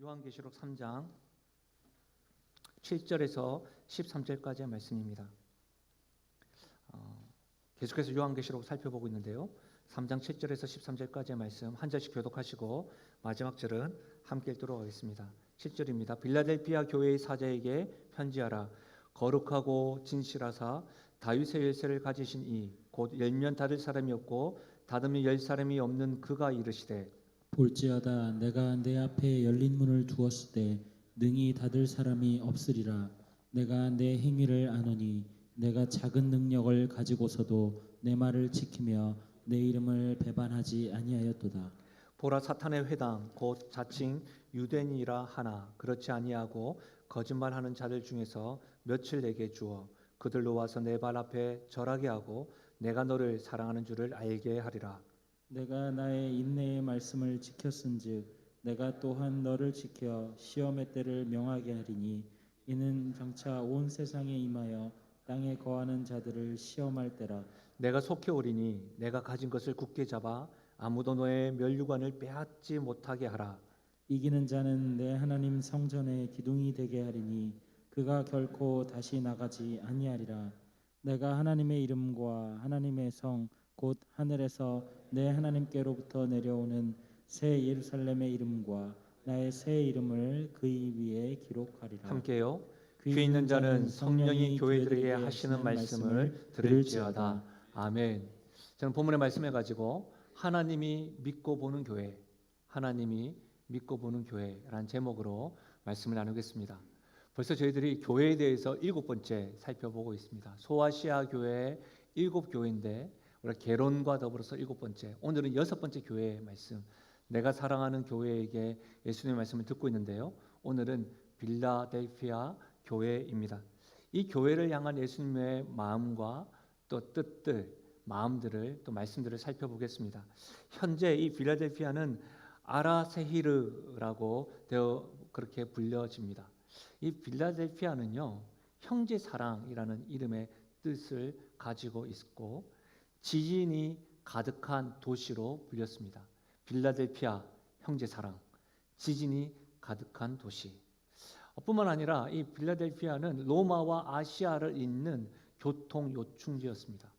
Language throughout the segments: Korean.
요한계시록 3장 7절에서 13절까지의 말씀입니다. 계속해서 요한계시록 살펴보고 있는데요. 3장 7절에서 13절까지의 말씀 한 절씩 교독하시고 마지막 절은 함께 읽도록 하겠습니다. 7절입니다. 빌라델피아 교회의 사자에게 편지하라. 거룩하고 진실하사 다윗의 열쇠를 가지신 이 곧 열면 닫을 사람이 없고 닫으면 열 사람이 없는 그가 이르시되 볼지어다 내가 내 앞에 열린 문을 두었을 때 능히 닫을 사람이 없으리라. 내가 내 행위를 아노니 내가 작은 능력을 가지고서도 내 말을 지키며 내 이름을 배반하지 아니하였도다. 보라 사탄의 회당 곧 자칭 유대인이라 하나 그렇지 아니하고 거짓말하는 자들 중에서 며칠 내게 주어 그들로 와서 내 발 앞에 절하게 하고 내가 너를 사랑하는 줄을 알게 하리라. 내가 나의 인내의 말씀을 지켰은즉 내가 또한 너를 지켜 시험의 때를 명하게 하리니 이는 장차 온 세상에 임하여 땅에 거하는 자들을 시험할 때라. 내가 속히 오리니 내가 가진 것을 굳게 잡아 아무도 너의 면류관을 빼앗지 못하게 하라. 이기는 자는 내 하나님 성전의 기둥이 되게 하리니 그가 결코 다시 나가지 아니하리라. 내가 하나님의 이름과 하나님의 성 곧 하늘에서 내 하나님께로부터 내려오는 새 예루살렘의 이름과 나의 새 이름을 그의 위에 기록하리라. 함께요. 귀 있는 자는 성령이 교회들에게 하시는 말씀을 들을지어다. 아멘. 저는 본문의 말씀해 가지고 하나님이 믿고 보는 교회, 하나님이 믿고 보는 교회라는 제목으로 말씀을 나누겠습니다. 벌써 저희들이 교회에 대해서 7번째 살펴보고 있습니다. 소아시아 교회의 7교회인데 우리가 개론과 더불어서 7번째, 오늘은 6번째 교회의 말씀, 내가 사랑하는 교회에게 예수님의 말씀을 듣고 있는데요. 오늘은 빌라델피아 교회입니다. 이 교회를 향한 예수님의 마음과 또 뜻들, 마음들을 또 말씀들을 살펴보겠습니다. 현재 이 빌라델피아는 아라세히르라고 그렇게 불려집니다. 이 빌라델피아는요, 형제 사랑이라는 이름의 뜻을 가지고 있고 지진이 가득한 도시로 불렸습니다. 빌라델피아 형제 사랑, 지진이 가득한 도시. 뿐만 아니라 이 빌라델피아는 로마와 아시아를 잇는 교통 요충지였습니다.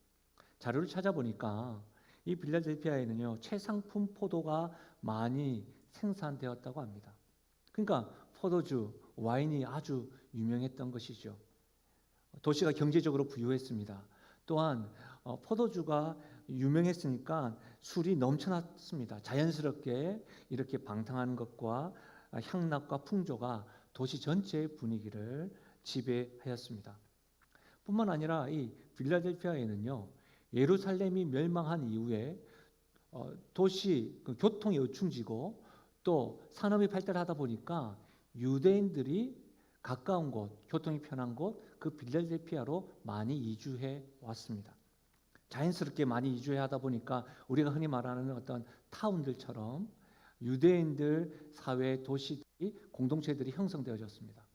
자료를 찾아보니까 이 빌라델피아에는요 최상품 포도가 많이 생산되었다고 합니다. 그러니까 포도주, 와인이 아주 유명했던 것이죠. 도시가 경제적으로 부유했습니다. 또한 포도주가 유명했으니까 술이 넘쳐났습니다. 자연스럽게 이렇게 방탕한 것과 향락과 풍조가 도시 전체의 분위기를 지배하였습니다. 뿐만 아니라 이 빌라델피아에는요 예루살렘이 멸망한 이후에 도시 교통의 요충지고 또 산업이 발달하다 보니까 유대인들이 가까운 곳, 교통이 편한 곳, 그 빌라델피아로 많이 이주해 왔습니다. 자연스럽게 많이 이주해 하다 보니까 우리가 흔히 말하는 어떤 타운들처럼 유대인들 사회 도시들이 공동체들이 형성되어졌습니다.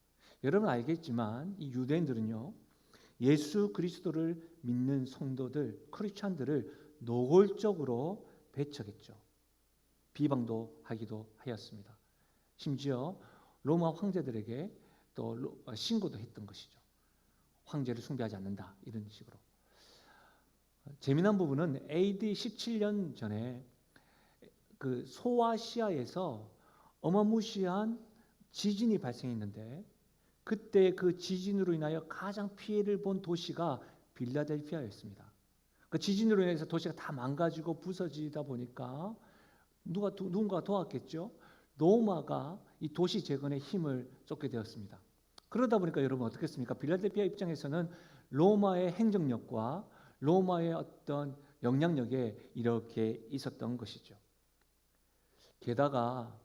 여러분 알겠지만 이 유대인들은요 예수 그리스도를 믿는 성도들, 크리스찬들을 노골적으로 배척했죠. 비방도 하기도 하였습니다. 심지어 로마 황제들에게 또 신고도 했던 것이죠. 황제를 숭배하지 않는다 이런 식으로. 재미난 부분은 AD 17년 전에 그 소아시아에서 어마무시한 지진이 발생했는데 그때 그 지진으로 인하여 가장 피해를 본 도시가 빌라델피아였습니다. 그 지진으로 인해서 도시가 다 망가지고 부서지다 보니까 누군가 도왔겠죠. 로마가 이 도시 재건에 힘을 쏟게 되었습니다. 그러다 보니까 여러분 어떻겠습니까? 빌라델피아 입장에서는 로마의 행정력과 로마의 어떤 영향력에 이렇게 있었던 것이죠. 게다가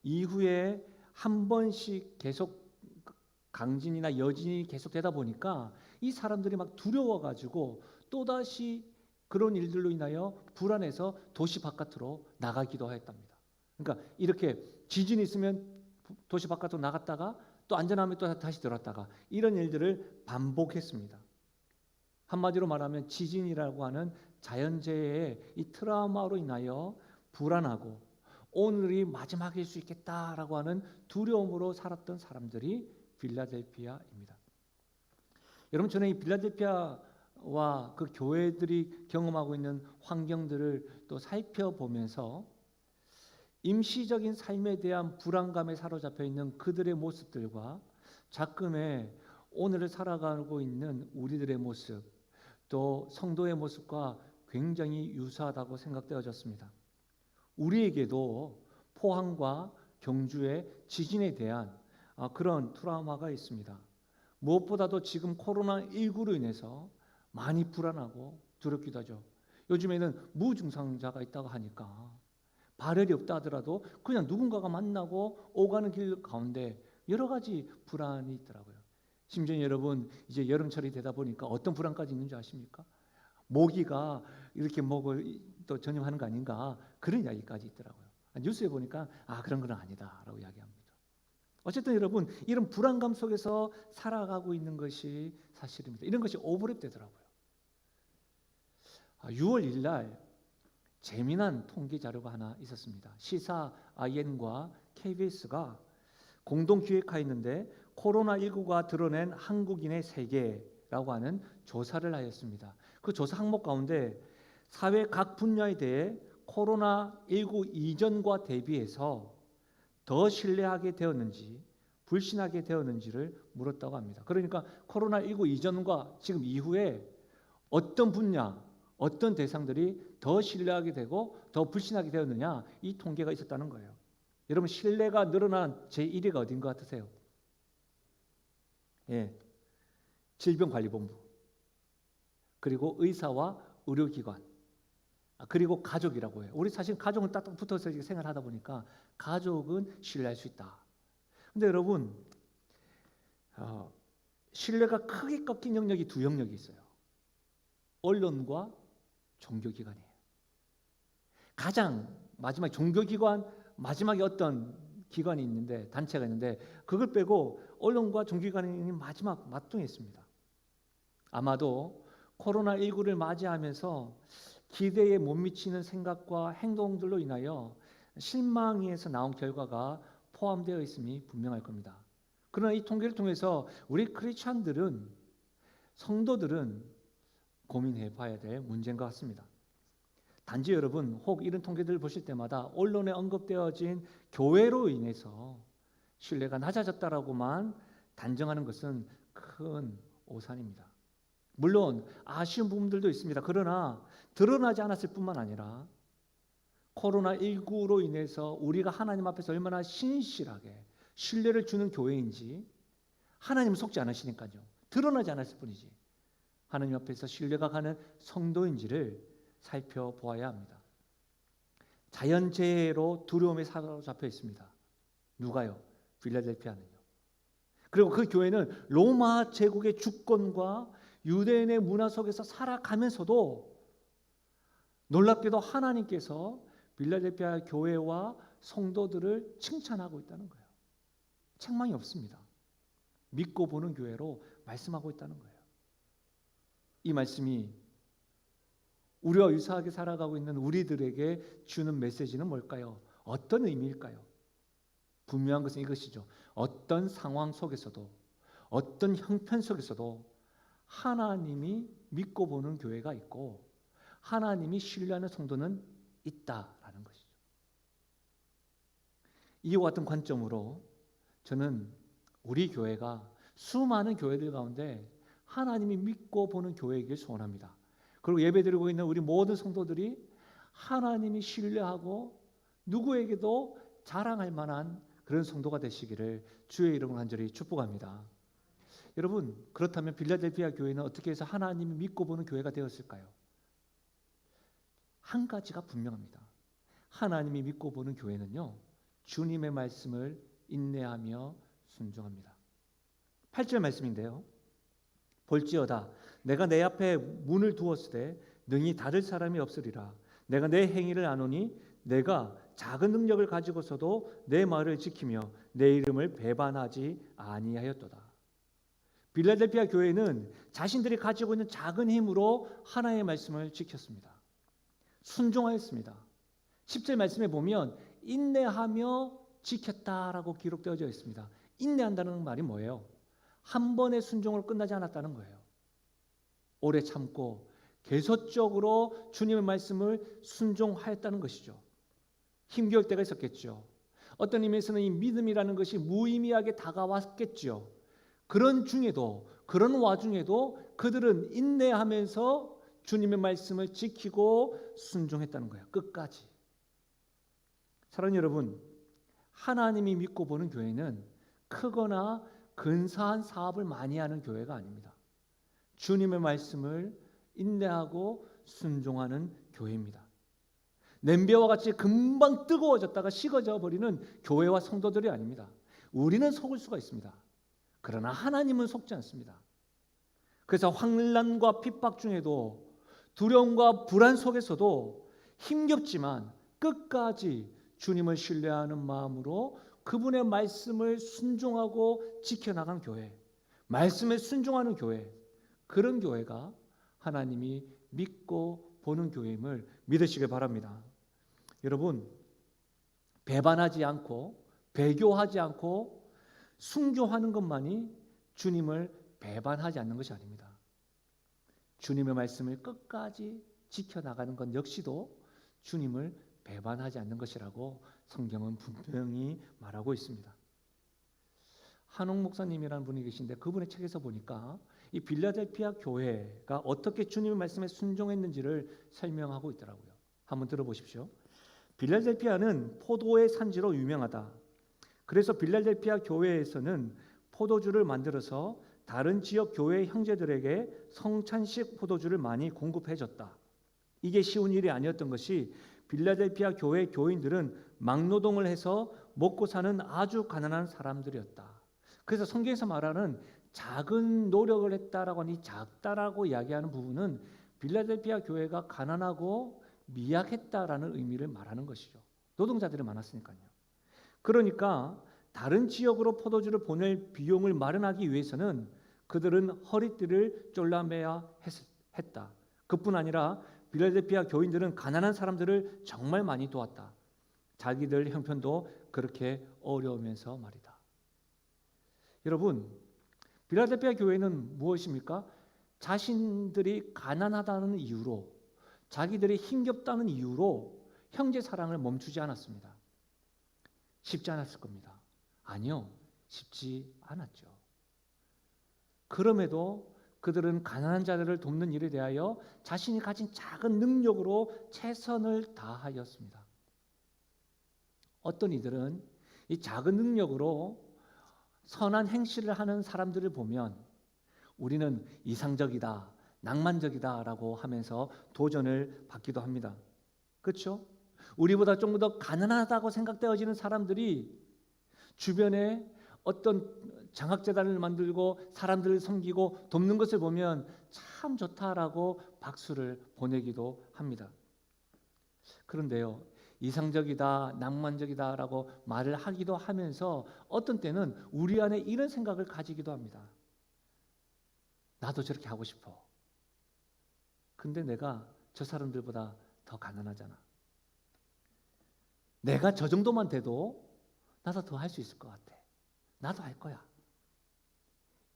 이후에 한 번씩 계속 강진이나 여진이 계속되다 보니까 이 사람들이 막 두려워가지고 또다시 그런 일들로 인하여 불안해서 도시 바깥으로 나가기도 했답니다. 그러니까 이렇게 지진이 있으면 도시 바깥으로 나갔다가 또 안전하면 또 다시 들어왔다가 이런 일들을 반복했습니다. 한마디로 말하면 지진이라고 하는 자연재해의 이 트라우마로 인하여 불안하고 오늘이 마지막일 수 있겠다라고 하는 두려움으로 살았던 사람들이 빌라델피아입니다. 여러분, 저는 이 빌라델피아와 그 교회들이 경험하고 있는 환경들을 또 살펴보면서 임시적인 삶에 대한 불안감에 사로잡혀 있는 그들의 모습들과 작금의 오늘을 살아가고 있는 우리들의 모습, 또 성도의 모습과 굉장히 유사하다고 생각되어졌습니다. 우리에게도 포항과 경주의 지진에 대한 그런 트라우마가 있습니다. 무엇보다도 지금 코로나19로 인해서 많이 불안하고 두렵기도 하죠. 요즘에는 무증상자가 있다고 하니까 발열이 없다 하더라도 그냥 누군가가 만나고 오가는 길 가운데 여러 가지 불안이 있더라고요. 심지어 여러분, 이제 여름철이 되다 보니까 어떤 불안까지 있는 줄 아십니까? 모기가 이렇게 목을 또 전염하는 거 아닌가, 그런 이야기까지 있더라고요. 뉴스에 보니까 그런 건 아니다라고 이야기합니다. 어쨌든 여러분, 이런 불안감 속에서 살아가고 있는 것이 사실입니다. 이런 것이 오버랩 되더라고요. 6월 1일 날 재미난 통계 자료가 하나 있었습니다. 시사 IN과 KBS가 공동 기획하였는데 코로나19가 드러낸 한국인의 세계라고 하는 조사를 하였습니다. 그 조사 항목 가운데 사회 각 분야에 대해 코로나19 이전과 대비해서 더 신뢰하게 되었는지 불신하게 되었는지를 물었다고 합니다. 그러니까 코로나19 이전과 지금 이후에 어떤 분야, 어떤 대상들이 더 신뢰하게 되고 더 불신하게 되었느냐, 이 통계가 있었다는 거예요. 여러분, 신뢰가 늘어난 제1위가 어딘 것 같으세요? 질병관리본부, 그리고 의사와 의료기관, 그리고 가족이라고 해요. 우리 사실 가족은 딱 붙어서 생활하다 보니까 가족은 신뢰할 수 있다. 근데 여러분, 신뢰가 크게 꺾인 영역이 두 영역이 있어요. 언론과 종교기관이에요. 가장 마지막 종교기관, 마지막에 어떤 기관이 있는데, 단체가 있는데, 그걸 빼고 언론과 종교기관이 마지막 맞동에 있습니다. 아마도 코로나19를 맞이하면서 기대에 못 미치는 생각과 행동들로 인하여 실망에서 나온 결과가 포함되어 있음이 분명할 겁니다. 그러나 이 통계를 통해서 우리 크리스찬들은, 성도들은 고민해 봐야 될 문제인 것 같습니다. 단지 여러분, 혹 이런 통계들을 보실 때마다 언론에 언급되어진 교회로 인해서 신뢰가 낮아졌다라고만 단정하는 것은 큰 오산입니다. 물론 아쉬운 부분들도 있습니다. 그러나 드러나지 않았을 뿐만 아니라 코로나19로 인해서 우리가 하나님 앞에서 얼마나 신실하게 신뢰를 주는 교회인지, 하나님은 속지 않으시니까요. 드러나지 않았을 뿐이지 하나님 앞에서 신뢰가 가는 성도인지를 살펴보아야 합니다. 자연재해로 두려움에 사로잡혀 있습니다. 누가요? 빌라델피아는요. 그리고 그 교회는 로마 제국의 주권과 유대인의 문화 속에서 살아가면서도 놀랍게도 하나님께서 빌라델피아 교회와 성도들을 칭찬하고 있다는 거예요. 책망이 없습니다. 믿고 보는 교회로 말씀하고 있다는 거예요. 이 말씀이 우리와 유사하게 살아가고 있는 우리들에게 주는 메시지는 뭘까요? 어떤 의미일까요? 분명한 것은 이것이죠. 어떤 상황 속에서도, 어떤 형편 속에서도 하나님이 믿고 보는 교회가 있고 하나님이 신뢰하는 성도는 있다라는 것이죠. 이와 같은 관점으로 저는 우리 교회가 수많은 교회들 가운데 하나님이 믿고 보는 교회이길 소원합니다. 그리고 예배드리고 있는 우리 모든 성도들이 하나님이 신뢰하고 누구에게도 자랑할 만한 그런 성도가 되시기를 주의 이름으로 간절히 축복합니다. 여러분, 그렇다면 빌라델피아 교회는 어떻게 해서 하나님이 믿고 보는 교회가 되었을까요? 한 가지가 분명합니다. 하나님이 믿고 보는 교회는요, 주님의 말씀을 인내하며 순종합니다. 8절 말씀인데요. 볼지어다 내가 내 앞에 문을 두었으되 능히 닫을 사람이 없으리라. 내가 내 행위를 아노니 내가 작은 능력을 가지고서도 내 말을 지키며 내 이름을 배반하지 아니하였도다. 빌라델피아 교회는 자신들이 가지고 있는 작은 힘으로 하나님의 말씀을 지켰습니다. 순종하였습니다. 10절 말씀에 보면 인내하며 지켰다라고 기록되어져 있습니다. 인내한다는 말이 뭐예요? 한 번의 순종으로 끝나지 않았다는 거예요. 오래 참고 계속적으로 주님의 말씀을 순종하였다는 것이죠. 힘겨울 때가 있었겠죠. 어떤 의미에서는 이 믿음이라는 것이 무의미하게 다가왔겠죠. 그런 중에도, 그런 와중에도 그들은 인내하면서 주님의 말씀을 지키고 순종했다는 거예요. 끝까지. 사랑하는 여러분, 하나님이 믿고 보는 교회는 크거나 근사한 사업을 많이 하는 교회가 아닙니다. 주님의 말씀을 인내하고 순종하는 교회입니다. 냄비와 같이 금방 뜨거워졌다가 식어져 버리는 교회와 성도들이 아닙니다. 우리는 속을 수가 있습니다. 그러나 하나님은 속지 않습니다. 그래서 환난과 핍박 중에도 두려움과 불안 속에서도 힘겹지만 끝까지 주님을 신뢰하는 마음으로 그분의 말씀을 순종하고 지켜나간 교회, 말씀에 순종하는 교회, 그런 교회가 하나님이 믿고 보는 교회임을 믿으시길 바랍니다. 여러분, 배반하지 않고 배교하지 않고 순교하는 것만이 주님을 배반하지 않는 것이 아닙니다. 주님의 말씀을 끝까지 지켜나가는 것 역시도 주님을 배반하지 않는 것이라고 성경은 분명히 말하고 있습니다. 한옥 목사님이라는 분이 계신데 그분의 책에서 보니까 이 빌라델피아 교회가 어떻게 주님의 말씀에 순종했는지를 설명하고 있더라고요. 한번 들어보십시오. 빌라델피아는 포도의 산지로 유명하다. 그래서 빌라델피아 교회에서는 포도주를 만들어서 다른 지역 교회 형제들에게 성찬식 포도주를 많이 공급해줬다. 이게 쉬운 일이 아니었던 것이 빌라델피아 교회 교인들은 막노동을 해서 먹고 사는 아주 가난한 사람들이었다. 그래서 성경에서 말하는 작은 노력을 했다라고 하니 작다라고 이야기하는 부분은 빌라델피아 교회가 가난하고 미약했다라는 의미를 말하는 것이죠. 노동자들이 많았으니까요. 그러니까 다른 지역으로 포도주를 보낼 비용을 마련하기 위해서는 그들은 허리띠를 졸라매야 했다. 그뿐 아니라 빌라델피아 교인들은 가난한 사람들을 정말 많이 도왔다. 자기들 형편도 그렇게 어려우면서 말이다. 여러분, 빌라델피아 교회는 무엇입니까? 자신들이 가난하다는 이유로, 자기들이 힘겹다는 이유로 형제 사랑을 멈추지 않았습니다. 쉽지 않았을 겁니다. 아니요, 쉽지 않았죠. 그럼에도 그들은 가난한 자들을 돕는 일에 대하여 자신이 가진 작은 능력으로 최선을 다하였습니다. 어떤 이들은 이 작은 능력으로 선한 행실을 하는 사람들을 보면 우리는 이상적이다, 낭만적이다라고 하면서 도전을 받기도 합니다. 그렇죠? 우리보다 조금 더 가난하다고 생각되어지는 사람들이 주변에 어떤 장학재단을 만들고 사람들을 섬기고 돕는 것을 보면 참 좋다라고 박수를 보내기도 합니다. 그런데요, 이상적이다, 낭만적이다라고 말을 하기도 하면서 어떤 때는 우리 안에 이런 생각을 가지기도 합니다. 나도 저렇게 하고 싶어. 근데 내가 저 사람들보다 더 가난하잖아. 내가 저 정도만 돼도 나도 더 할 수 있을 것 같아. 나도 할 거야.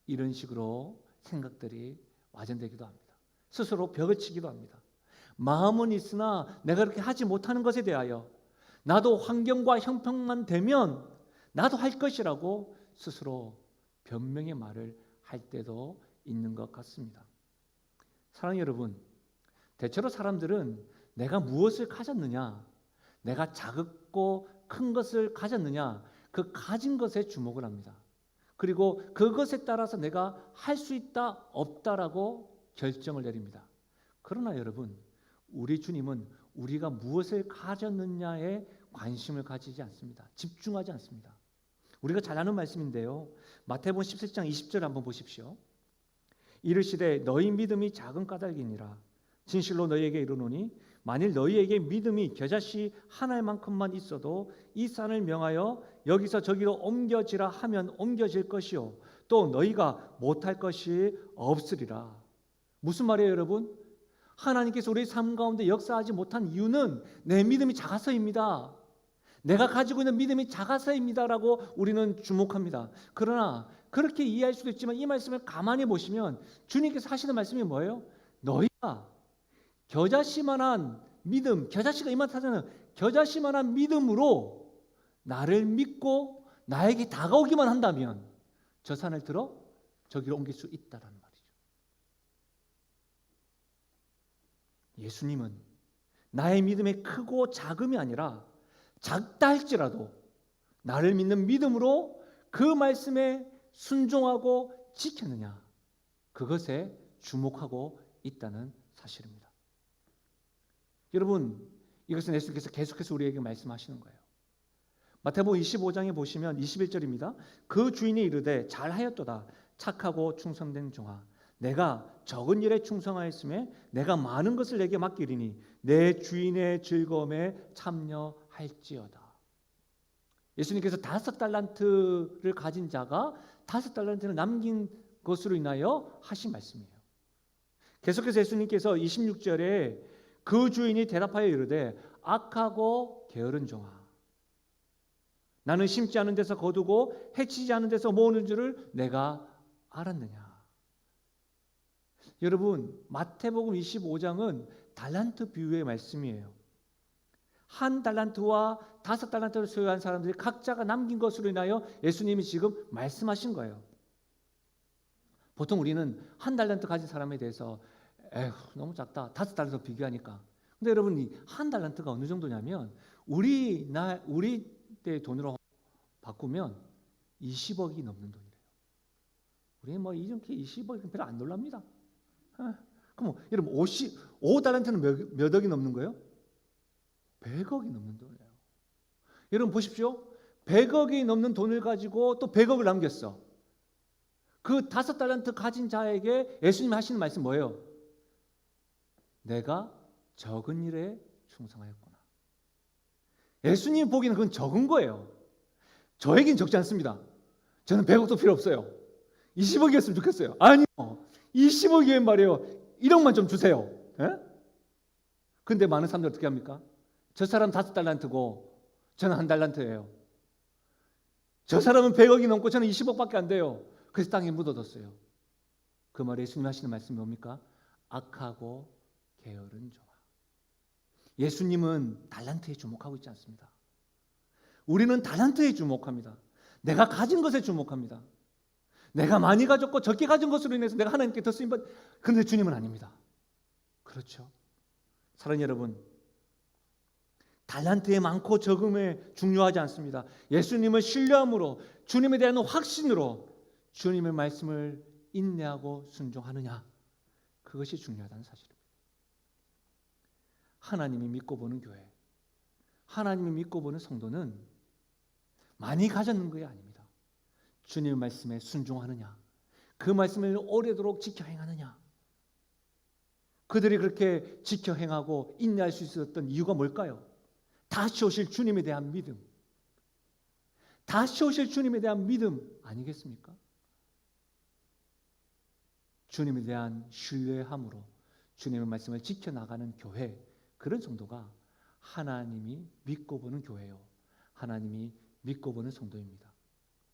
이런 식으로 생각들이 와전되기도 합니다. 스스로 벽을 치기도 합니다. 마음은 있으나 내가 그렇게 하지 못하는 것에 대하여 나도 환경과 형편만 되면 나도 할 것이라고 스스로 변명의 말을 할 때도 있는 것 같습니다. 사랑하는 여러분, 대체로 사람들은 내가 무엇을 가졌느냐, 내가 작고 큰 것을 가졌느냐, 그 가진 것에 주목을 합니다. 그리고 그것에 따라서 내가 할 수 있다, 없다라고 결정을 내립니다. 그러나 여러분, 우리 주님은 우리가 무엇을 가졌느냐에 관심을 가지지 않습니다. 집중하지 않습니다. 우리가 잘 아는 말씀인데요. 마태복음 17장 20절 한번 보십시오. 이르시되 너희 믿음이 작은 까닭이니라. 진실로 너희에게 이르노니 만일 너희에게 믿음이 겨자씨 한 알만큼만 있어도 이 산을 명하여 여기서 저기로 옮겨지라 하면 옮겨질 것이요 또 너희가 못할 것이 없으리라. 무슨 말이에요, 여러분? 하나님께서 우리 삶 가운데 역사하지 못한 이유는 내 믿음이 작아서입니다. 내가 가지고 있는 믿음이 작아서입니다라고 우리는 주목합니다. 그러나 그렇게 이해할 수도 있지만 이 말씀을 가만히 보시면 주님께서 하시는 말씀이 뭐예요? 너희가 겨자씨만한 믿음, 겨자씨가 이만하잖아요. 겨자씨만한 믿음으로 나를 믿고 나에게 다가오기만 한다면 저 산을 들어 저기로 옮길 수 있다라는 말이죠. 예수님은 나의 믿음의 크고 작음이 아니라 작다 할지라도 나를 믿는 믿음으로 그 말씀에 순종하고 지켰느냐, 그것에 주목하고 있다는 사실입니다. 여러분, 이것은 예수께서 계속해서 우리에게 말씀하시는 거예요. 마태복음 25장에 보시면 21절입니다. 그 주인이 이르되 잘하였도다 착하고 충성된 종아, 내가 적은 일에 충성하였음에 내가 많은 것을 내게 맡기리니 내 주인의 즐거움에 참여할지어다. 예수님께서 5달란트를 가진 자가 5달란트를 남긴 것으로 인하여 하신 말씀이에요. 계속해서 예수님께서 26절에 그 주인이 대답하여 이르되 악하고 게으른 종아, 나는 심지 않은 데서 거두고 해치지 않은 데서 모으는 줄을 내가 알았느냐. 여러분, 마태복음 25장은 달란트 비유의 말씀이에요. 한 달란트와 5달란트를 소유한 사람들이 각자가 남긴 것으로 인하여 예수님이 지금 말씀하신 거예요. 보통 우리는 한 달란트 가진 사람에 대해서 에휴 너무 작다, 5달란트 비교하니까. 근데 여러분, 이 한 달란트가 어느 정도냐면 우리 때 돈으로 바꾸면 20억이 넘는 돈이래요. 우리 뭐 이렇게 20억이 별로 안 놀랍니다. 그럼 여러분 5달란트는 몇 억이 넘는 거예요? 100억이 넘는 돈이에요. 여러분 보십시오. 100억이 넘는 돈을 가지고 또 100억을 남겼어. 그 5달란트 가진 자에게 예수님이 하시는 말씀 뭐예요? 내가 적은 일에 충성하였구나. 예수님 보기에는 그건 적은 거예요. 저에겐 적지 않습니다. 저는 100억도 필요 없어요. 20억이었으면 좋겠어요. 아니요. 20억이면 말이에요. 1억만 좀 주세요. 근데 많은 사람들 어떻게 합니까? 저 사람 5달란트고 저는 1달란트예요. 저 사람은 100억이 넘고 저는 20억밖에 안 돼요. 그래서 땅에 묻어뒀어요. 그 말에 예수님 하시는 말씀이 뭡니까? 악하고 게으른 종아. 예수님은 달란트에 주목하고 있지 않습니다. 우리는 달란트에 주목합니다. 내가 가진 것에 주목합니다. 내가 많이 가졌고 적게 가진 것으로 인해서 내가 하나님께 더 쓰임받. 그런데 주님은 아닙니다. 그렇죠? 사랑하는 여러분, 달란트의 많고 적음에 중요하지 않습니다. 예수님을 신뢰함으로, 주님에 대한 확신으로 주님의 말씀을 인내하고 순종하느냐, 그것이 중요하다는 사실입니다. 하나님이 믿고 보는 교회, 하나님이 믿고 보는 성도는 많이 가졌는 것이 아닙니다. 주님의 말씀에 순종하느냐, 그 말씀을 오래도록 지켜 행하느냐. 그들이 그렇게 지켜 행하고 인내할 수 있었던 이유가 뭘까요? 다시 오실 주님에 대한 믿음, 다시 오실 주님에 대한 믿음 아니겠습니까? 주님에 대한 신뢰함으로 주님의 말씀을 지켜나가는 교회, 그런 성도가 하나님이 믿고 보는 교회요, 하나님이 믿고 보는 성도입니다.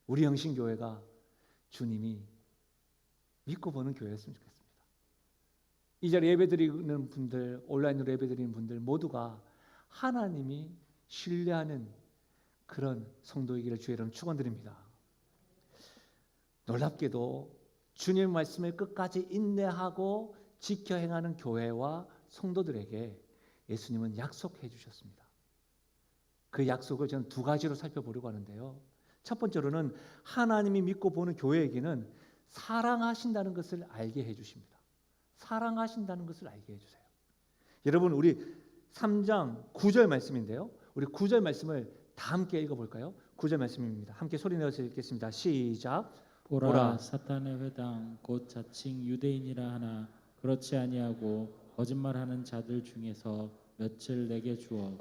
우리 영신교회가 주님이 믿고 보는 교회였으면 좋겠습니다. 이 자리에 예배드리는 분들, 온라인으로 예배드리는 분들 모두가 하나님이 신뢰하는 그런 성도이기를 주의 이름 축원드립니다. 놀랍게도 주님의 말씀을 끝까지 인내하고 지켜 행하는 교회와 성도들에게 예수님은 약속해 주셨습니다. 그 약속을 저는 2가지로 살펴보려고 하는데요. 첫 번째로는 하나님이 믿고 보는 교회에게는 사랑하신다는 것을 알게 해 주십니다. 사랑하신다는 것을 알게 해 주세요. 여러분, 우리 3장 9절 말씀인데요. 우리 9절 말씀을 다 함께 읽어볼까요? 9절 말씀입니다. 함께 소리 내어서 읽겠습니다. 시작. 보라, 사탄의 회당 곧 자칭 유대인이라 하나 그렇지 아니하고 거짓말하는 자들 중에서 며칠 내게 주어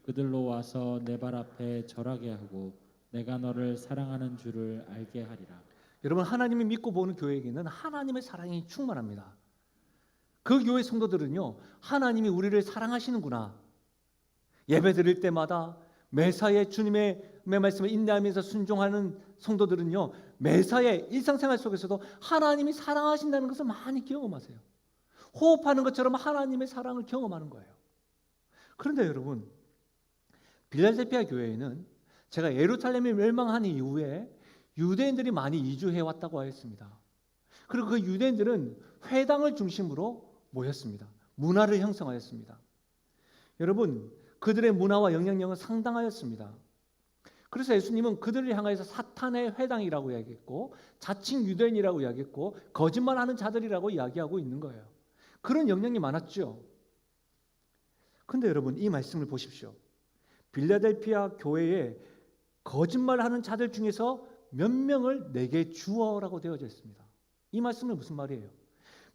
그들로 와서 내 발 앞에 절하게 하고 내가 너를 사랑하는 줄을 알게 하리라. 여러분, 하나님이 믿고 보는 교회에게는 하나님의 사랑이 충만합니다. 그 교회 성도들은요, 하나님이 우리를 사랑하시는구나, 예배 드릴 때마다 매사에 주님의 말씀을 인내하면서 순종하는 성도들은요, 매사에 일상생활 속에서도 하나님이 사랑하신다는 것을 많이 경험하세요. 호흡하는 것처럼 하나님의 사랑을 경험하는 거예요. 그런데 여러분, 빌라델피아 교회에는 제가 예루살렘이 멸망한 이후에 유대인들이 많이 이주해 왔다고 하였습니다. 그리고 그 유대인들은 회당을 중심으로 모였습니다. 문화를 형성하였습니다. 여러분, 그들의 문화와 영향력은 상당하였습니다. 그래서 예수님은 그들을 향하여서 사탄의 회당이라고 이야기했고, 자칭 유대인이라고 이야기했고, 거짓말하는 자들이라고 이야기하고 있는 거예요. 그런 영향이 많았죠. 그런데 여러분, 이 말씀을 보십시오. 빌라델피아 교회에 거짓말하는 자들 중에서 몇 명을 내게 주어라고 되어져 있습니다. 이 말씀은 무슨 말이에요?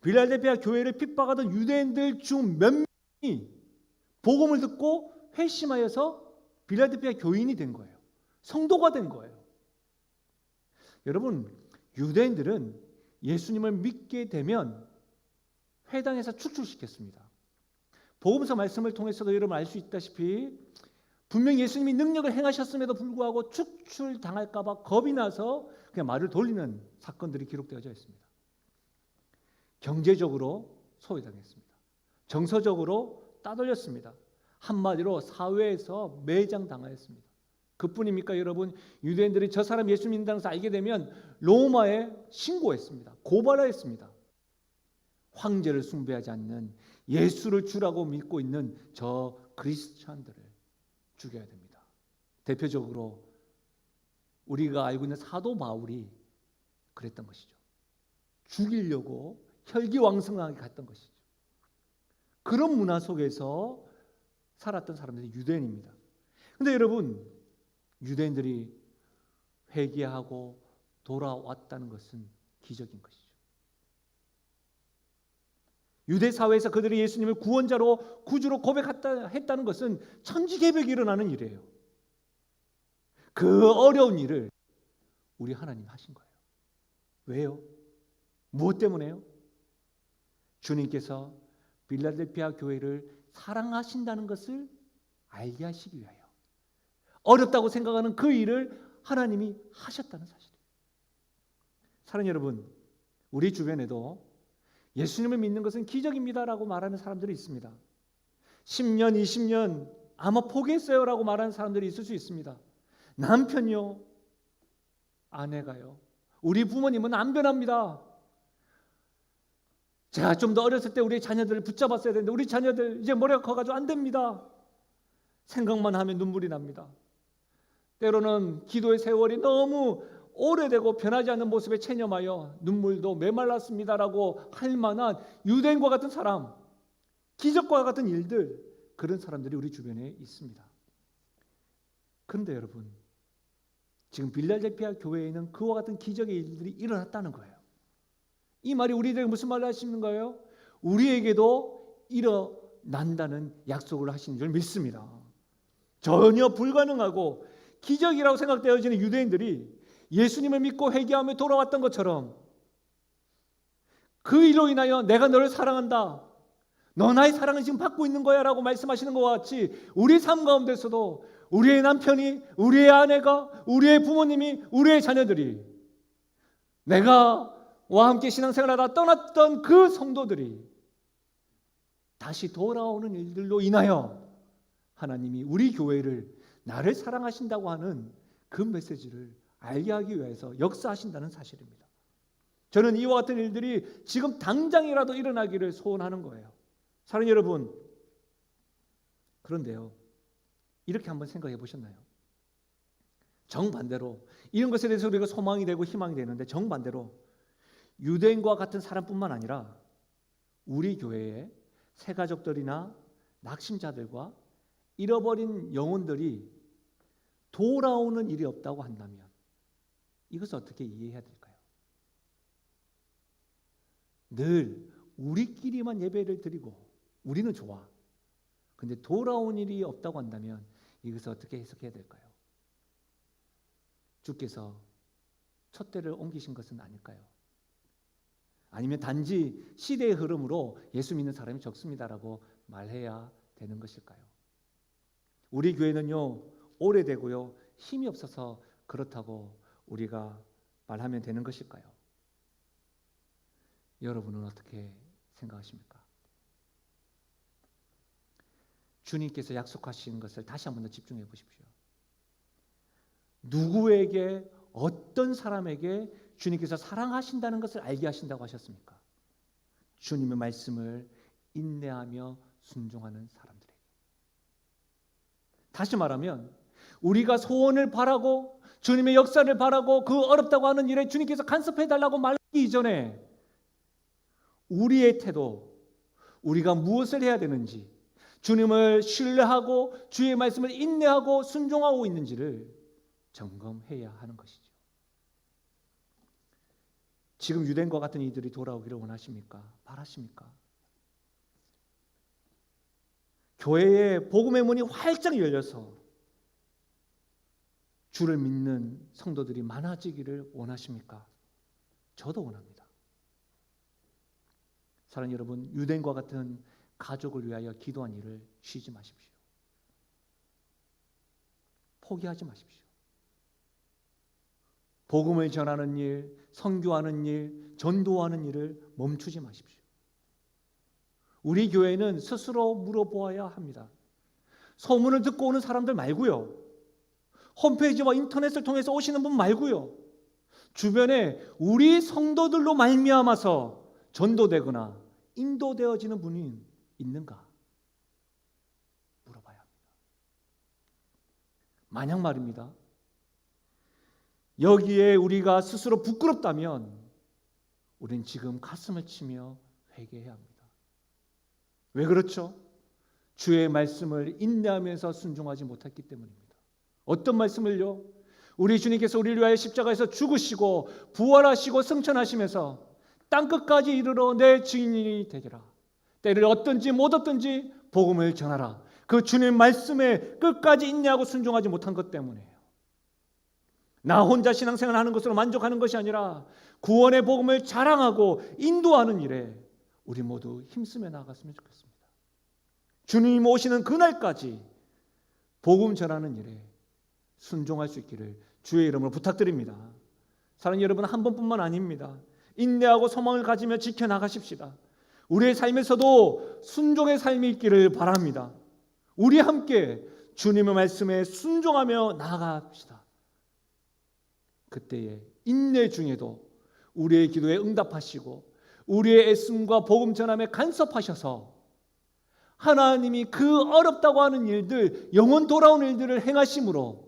빌라델피아 교회를 핍박하던 유대인들 중 몇 명이 복음을 듣고 회심하여서 빌라델피아 교인이 된 거예요. 성도가 된 거예요. 여러분, 유대인들은 예수님을 믿게 되면 회당에서 축출시켰습니다. 복음서 말씀을 통해서도 여러분 알 수 있다시피 분명히 예수님이 능력을 행하셨음에도 불구하고 축출당할까 봐 겁이 나서 그냥 말을 돌리는 사건들이 기록되어져 있습니다. 경제적으로 소외당했습니다. 정서적으로 따돌렸습니다. 한마디로 사회에서 매장당하였습니다. 그뿐입니까 여러분? 유대인들이 저 사람 예수 믿는다는 것을 알게 되면 로마에 신고했습니다. 고발하였습니다. 황제를 숭배하지 않는 예수를 주라고 믿고 있는 저 그리스찬들을 죽여야 됩니다. 대표적으로 우리가 알고 있는 사도 바울이 그랬던 것이죠. 죽이려고 혈기왕성하게 갔던 것이죠. 그런 문화 속에서 살았던 사람들이 유대인입니다. 그런데 여러분, 유대인들이 회개하고 돌아왔다는 것은 기적인 것이죠. 유대 사회에서 그들이 예수님을 구원자로 구주로 고백했다는 것은 천지개벽이 일어나는 일이에요. 그 어려운 일을 우리 하나님 하신 거예요. 왜요? 무엇 때문에요? 주님께서 빌라델피아 교회를 사랑하신다는 것을 알게 하시기 위하여 어렵다고 생각하는 그 일을 하나님이 하셨다는 사실이에요. 사랑하는 여러분, 우리 주변에도 예수님을 믿는 것은 기적입니다라고 말하는 사람들이 있습니다. 10년, 20년 아마 포기했어요라고 말하는 사람들이 있을 수 있습니다. 남편요, 아내가요, 우리 부모님은 안 변합니다. 제가 좀 더 어렸을 때 우리 자녀들을 붙잡았어야 되는데 우리 자녀들 이제 머리가 커가지고 안 됩니다. 생각만 하면 눈물이 납니다. 때로는 기도의 세월이 너무 오래되고 변하지 않는 모습에 체념하여 눈물도 메말랐습니다라고 할 만한 유대인과 같은 사람, 기적과 같은 일들, 그런 사람들이 우리 주변에 있습니다. 그런데 여러분, 지금 빌라델피아 교회에는 그와 같은 기적의 일들이 일어났다는 거예요. 이 말이 우리에게 무슨 말을 하시는 거예요? 우리에게도 일어난다는 약속을 하신 줄 믿습니다. 전혀 불가능하고 기적이라고 생각되어지는 유대인들이 예수님을 믿고 회개하며 돌아왔던 것처럼 그 일로 인하여 내가 너를 사랑한다, 너 나의 사랑을 지금 받고 있는 거야 라고 말씀하시는 것과 같이 우리 삶 가운데서도 우리의 남편이, 우리의 아내가, 우리의 부모님이, 우리의 자녀들이, 내가 와 함께 신앙생활하다 떠났던 그 성도들이 다시 돌아오는 일들로 인하여 하나님이 우리 교회를 나를 사랑하신다고 하는 그 메시지를 알게 하기 위해서 역사하신다는 사실입니다. 저는 이와 같은 일들이 지금 당장이라도 일어나기를 소원하는 거예요. 사랑하는 여러분, 그런데요, 이렇게 한번 생각해 보셨나요? 정반대로 이런 것에 대해서 우리가 소망이 되고 희망이 되는데, 정반대로 유대인과 같은 사람뿐만 아니라 우리 교회에 새가족들이나 낙심자들과 잃어버린 영혼들이 돌아오는 일이 없다고 한다면 이것을 어떻게 이해해야 될까요? 늘 우리끼리만 예배를 드리고 우리는 좋아. 근데 돌아온 일이 없다고 한다면 이것을 어떻게 해석해야 될까요? 주께서 촛대를 옮기신 것은 아닐까요? 아니면 단지 시대의 흐름으로 예수 믿는 사람이 적습니다라고 말해야 되는 것일까요? 우리 교회는요, 오래되고요. 힘이 없어서 그렇다고 우리가 말하면 되는 것일까요? 여러분은 어떻게 생각하십니까? 주님께서 약속하신 것을 다시 한번 더 집중해 보십시오. 누구에게, 어떤 사람에게 주님께서 사랑하신다는 것을 알게 하신다고 하셨습니까? 주님의 말씀을 인내하며 순종하는 사람들에게. 다시 말하면 우리가 소원을 바라고 주님의 역사를 바라고 그 어렵다고 하는 일에 주님께서 간섭해 달라고 말하기 이전에 우리의 태도, 우리가 무엇을 해야 되는지, 주님을 신뢰하고 주의 말씀을 인내하고 순종하고 있는지를 점검해야 하는 것이죠. 지금 유대인과 같은 이들이 돌아오기를 원하십니까? 바라십니까? 교회의 복음의 문이 활짝 열려서 주를 믿는 성도들이 많아지기를 원하십니까? 저도 원합니다. 사랑하는 여러분, 유대인과 같은 가족을 위하여 기도한 일을 쉬지 마십시오. 포기하지 마십시오. 복음을 전하는 일, 선교하는 일, 전도하는 일을 멈추지 마십시오. 우리 교회는 스스로 물어보아야 합니다. 소문을 듣고 오는 사람들 말고요. 홈페이지와 인터넷을 통해서 오시는 분 말고요. 주변에 우리 성도들로 말미암아서 전도되거나 인도되어지는 분이 있는가? 물어봐야 합니다. 만약 말입니다. 여기에 우리가 스스로 부끄럽다면 우린 지금 가슴을 치며 회개해야 합니다. 왜 그렇죠? 주의 말씀을 인내하면서 순종하지 못했기 때문입니다. 어떤 말씀을요? 우리 주님께서 우리를 위하여 십자가에서 죽으시고 부활하시고 승천하시면서 땅끝까지 이르러 내 증인이 되리라. 때를 얻든지 못 얻든지 복음을 전하라. 그 주님 말씀에 끝까지 인내하고 순종하지 못한 것 때문이에요. 나 혼자 신앙생활을 하는 것으로 만족하는 것이 아니라 구원의 복음을 자랑하고 인도하는 일에 우리 모두 힘쓰며 나아갔으면 좋겠습니다. 주님이 오시는 그날까지 복음 전하는 일에 순종할 수 있기를 주의 이름으로 부탁드립니다. 사랑하는 여러분, 한 번뿐만 아닙니다. 인내하고 소망을 가지며 지켜나가십시다. 우리의 삶에서도 순종의 삶이 있기를 바랍니다. 우리 함께 주님의 말씀에 순종하며 나아갑시다. 그때에 인내 중에도 우리의 기도에 응답하시고 우리의 애씀과 복음 전함에 간섭하셔서 하나님이 그 어렵다고 하는 일들, 영원 돌아온 일들을 행하심으로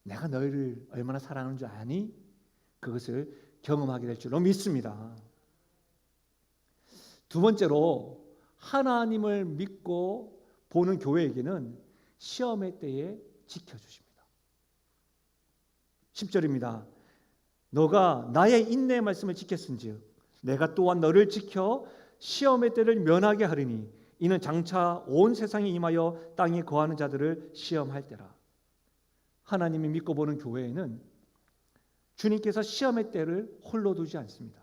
내가 너희를 얼마나 사랑하는 줄 아니? 그것을 경험하게 될 줄로 믿습니다. 두 번째로 하나님을 믿고 보는 교회에게는 시험의 때에 지켜주십니다. 10절입니다. 너가 나의 인내의 말씀을 지켰은즉 내가 또한 너를 지켜 시험의 때를 면하게 하리니 이는 장차 온 세상에 임하여 땅에 거하는 자들을 시험할 때라. 하나님이 믿고 보는 교회에는 주님께서 시험의 때를 홀로 두지 않습니다.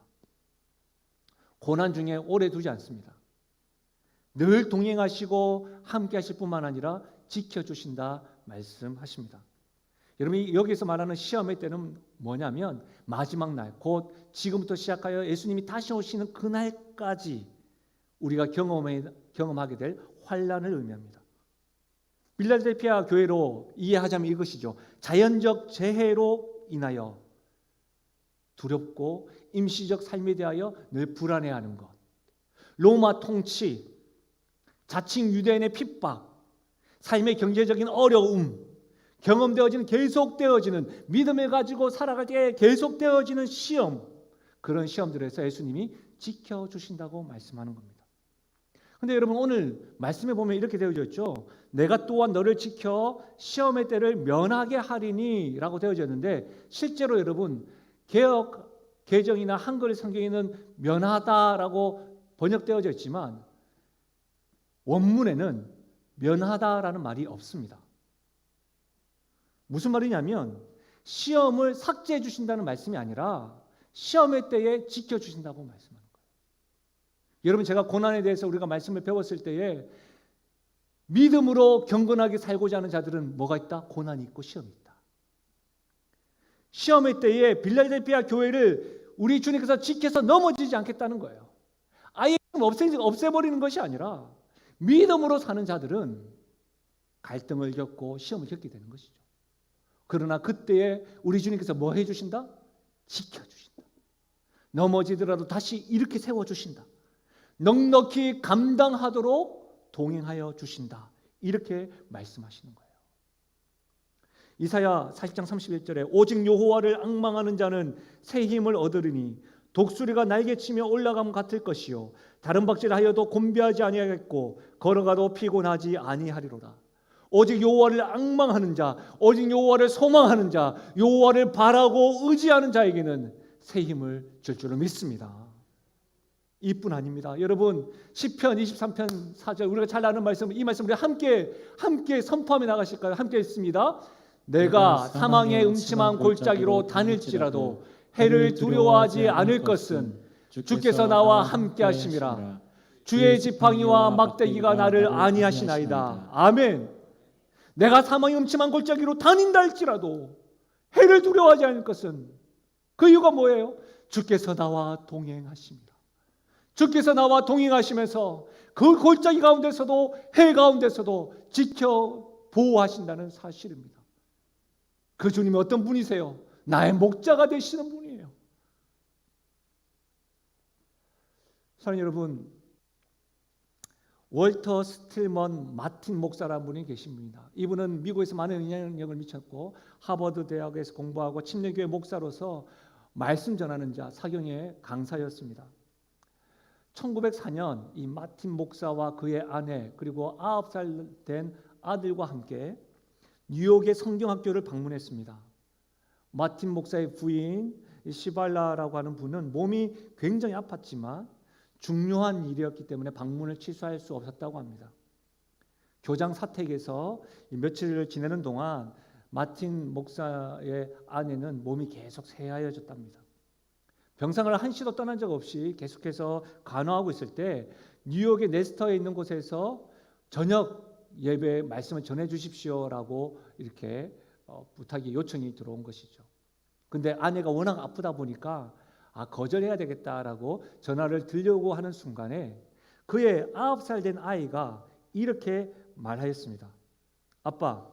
고난 중에 오래 두지 않습니다. 늘 동행하시고 함께 하실 뿐만 아니라 지켜주신다 말씀하십니다. 여러분, 여기서 말하는 시험의 때는 뭐냐면 마지막 날, 곧 지금부터 시작하여 예수님이 다시 오시는 그날까지 우리가 경험하게 될 환난을 의미합니다. 필라델피아 교회로 이해하자면 이것이죠. 자연적 재해로 인하여 두렵고 임시적 삶에 대하여 늘 불안해하는 것, 로마 통치, 자칭 유대인의 핍박, 삶의 경제적인 어려움, 경험되어지는 계속되어지는 믿음을 가지고 살아갈 때 계속되어지는 시험, 그런 시험들에서 예수님이 지켜주신다고 말씀하는 겁니다. 그런데 여러분, 오늘 말씀에 보면 이렇게 되어져 있죠. 내가 또한 너를 지켜 시험의 때를 면하게 하리니 라고 되어져 있는데, 실제로 여러분 개역 개정이나 한글 성경에는 면하다라고 번역되어져 있지만 원문에는 면하다라는 말이 없습니다. 무슨 말이냐면 시험을 삭제해 주신다는 말씀이 아니라 시험의 때에 지켜주신다고 말씀하는 거예요. 여러분, 제가 고난에 대해서 우리가 말씀을 배웠을 때에 믿음으로 경건하게 살고자 하는 자들은 뭐가 있다? 고난이 있고 시험이 있다. 시험의 때에 빌라델피아 교회를 우리 주님께서 지켜서 넘어지지 않겠다는 거예요. 아예 없애버리는 것이 아니라 믿음으로 사는 자들은 갈등을 겪고 시험을 겪게 되는 것이죠. 그러나 그때에 우리 주님께서 뭐 해주신다? 지켜주신다. 넘어지더라도 다시 이렇게 세워주신다. 넉넉히 감당하도록 동행하여 주신다. 이렇게 말씀하시는 거예요. 이사야 40장 31절에 오직 여호와를 앙망하는 자는 새 힘을 얻으리니 독수리가 날개치며 올라감 같을 것이요 다른 박질하여도 곤비하지 아니하겠고 걸어가도 피곤하지 아니하리로다. 오직 여호와를 앙망하는 자, 오직 여호와를 소망하는 자, 여호와를 바라고 의지하는 자에게는 새 힘을 줄 줄을 믿습니다. 이뿐 아닙니다. 여러분 시편 23편 4절 우리가 잘 아는 말씀, 이 말씀 우리 함께 선포하며 나가실까요? 함께 읽습니다. 내가 사망의 음침한 골짜기로 다닐지라도 해를 두려워하지 않을 것은 주께서 나와 함께 하심이라. 주의 지팡이와 막대기가 나를 안위하시나이다. 아멘. 내가 사망의 음침한 골짜기로 다닌다 할지라도 해를 두려워하지 않을 것은 그 이유가 뭐예요? 주께서 나와 동행하십니다. 주께서 나와 동행하시면서 그 골짜기 가운데서도 해 가운데서도 지켜 보호하신다는 사실입니다. 그 주님이 어떤 분이세요? 나의 목자가 되시는 분이에요. 사랑하는 여러분, 월터 스틸먼 마틴 목사라는 분이 계십니다. 이분은 미국에서 많은 영향력을 미쳤고 하버드 대학에서 공부하고 침례교회 목사로서 말씀 전하는 자, 사경의 강사였습니다. 1904년 이 마틴 목사와 그의 아내 그리고 9살 된 아들과 함께 뉴욕의 성경학교를 방문했습니다. 마틴 목사의 부인 시발라라고 하는 분은 몸이 굉장히 아팠지만 중요한 일이었기 때문에 방문을 취소할 수 없었다고 합니다. 교장 사택에서 며칠을 지내는 동안 마틴 목사의 아내는 몸이 계속 쇠하여졌답니다. 병상을 한시도 떠난 적 없이 계속해서 간호하고 있을 때 뉴욕의 네스터에 있는 곳에서 저녁 예배 말씀을 전해 주십시오라고 이렇게 부탁이 요청이 들어온 것이죠. 근데 아내가 워낙 아프다 보니까 거절해야 되겠다라고 전화를 드리려고 하는 순간에 그의 9살 된 아이가 이렇게 말하였습니다. 아빠,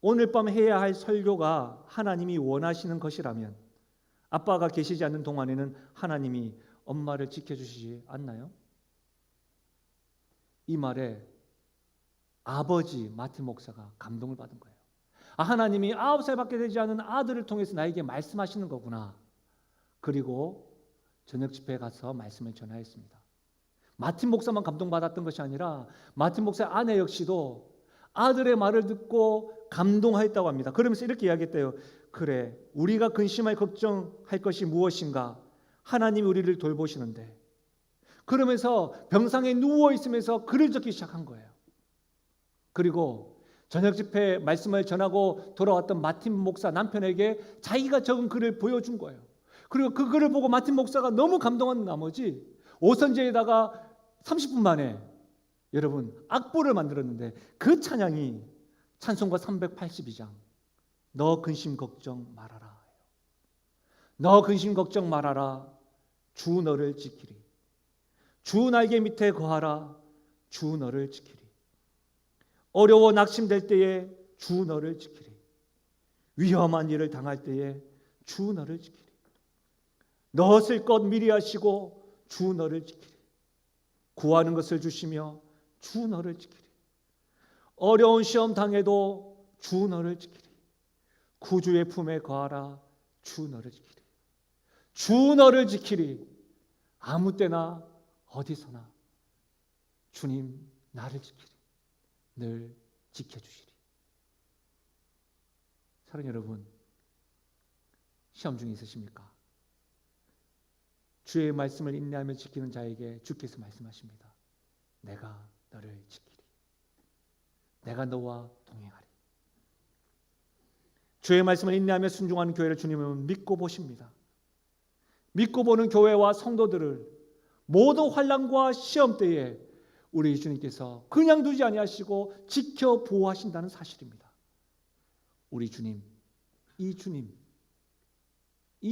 오늘 밤 해야 할 설교가 하나님이 원하시는 것이라면 아빠가 계시지 않는 동안에는 하나님이 엄마를 지켜주시지 않나요? 이 말에 아버지 마틴 목사가 감동을 받은 거예요. 하나님이 9살밖에 되지 않은 아들을 통해서 나에게 말씀하시는 거구나. 그리고 저녁 집회에 가서 말씀을 전하였습니다. 마틴 목사만 감동받았던 것이 아니라 마틴 목사의 아내 역시도 아들의 말을 듣고 감동하였다고 합니다. 그러면서 이렇게 이야기했대요. 그래, 우리가 근심할 걱정할 것이 무엇인가? 하나님이 우리를 돌보시는데. 그러면서 병상에 누워 있으면서 글을 적기 시작한 거예요. 그리고 저녁 집회 말씀을 전하고 돌아왔던 마틴 목사 남편에게 자기가 적은 글을 보여준 거예요. 그리고 그 글을 보고 마틴 목사가 너무 감동한 나머지 오선지에다가 30분 만에 여러분 악보를 만들었는데 그 찬양이 찬송가 382장 너 근심 걱정 말아라. 너 근심 걱정 말아라. 주 너를 지키리. 주 날개 밑에 거하라. 주 너를 지키리. 어려워 낙심될 때에 주 너를 지키리. 위험한 일을 당할 때에 주 너를 지키리. 너 쓸 것 미리 하시고 주 너를 지키리. 구하는 것을 주시며 주 너를 지키리. 어려운 시험 당해도 주 너를 지키리. 구주의 품에 거하라. 주 너를 지키리. 주 너를 지키리. 아무 때나 어디서나 주님 나를 지키리. 늘 지켜주시리. 사랑하는 여러분, 시험 중에 있으십니까? 주의 말씀을 인내하며 지키는 자에게 주께서 말씀하십니다. 내가 너를 지키리. 내가 너와 동행하리. 주의 말씀을 인내하며 순종하는 교회를 주님은 믿고 보십니다. 믿고 보는 교회와 성도들을 모든 환난과 시험 때에 우리 주님께서 그냥 두지 아니하시고 지켜 보호하신다는 사실입니다. 우리 주님, 이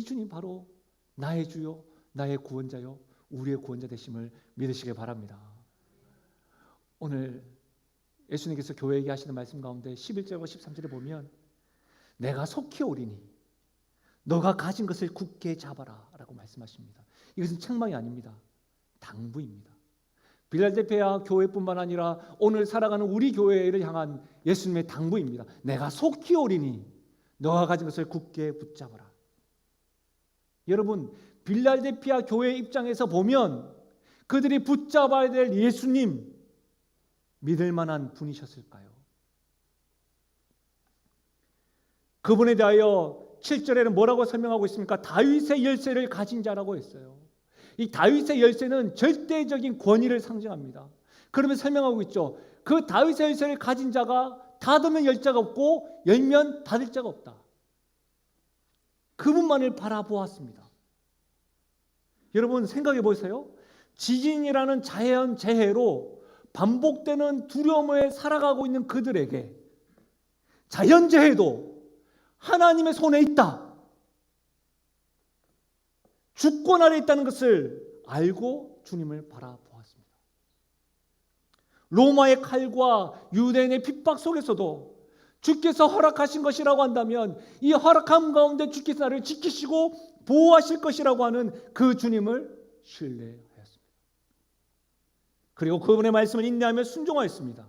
주님 바로 나의 주요 나의 구원자요 우리의 구원자 되심을 믿으시길 바랍니다. 오늘 예수님께서 교회에게 하시는 말씀 가운데 11절과 13절에 보면 내가 속히 오리니 너가 가진 것을 굳게 잡아라 라고 말씀하십니다. 이것은 책망이 아닙니다. 당부입니다. 빌라델피아 교회뿐만 아니라 오늘 살아가는 우리 교회를 향한 예수님의 당부입니다. 내가 속히 오리니 너가 가진 것을 굳게 붙잡아라. 여러분, 빌라델피아 교회 입장에서 보면 그들이 붙잡아야 될 예수님 믿을 만한 분이셨을까요? 그분에 대하여 7절에는 뭐라고 설명하고 있습니까? 다윗의 열쇠를 가진 자라고 했어요. 이 다윗의 열쇠는 절대적인 권위를 상징합니다. 그러면 설명하고 있죠. 그 다윗의 열쇠를 가진 자가 닫으면 열 자가 없고 열면 닫을 자가 없다. 그분만을 바라보았습니다. 여러분 생각해 보세요. 지진이라는 자연 재해로 반복되는 두려움에 살아가고 있는 그들에게 자연재해도 하나님의 손에 있다. 주권 아래 있다는 것을 알고 주님을 바라보았습니다. 로마의 칼과 유대인의 핍박 속에서도 주께서 허락하신 것이라고 한다면 이 허락함 가운데 주께서 나를 지키시고 보호하실 것이라고 하는 그 주님을 신뢰하였습니다. 그리고 그분의 말씀을 인내하며 순종하였습니다.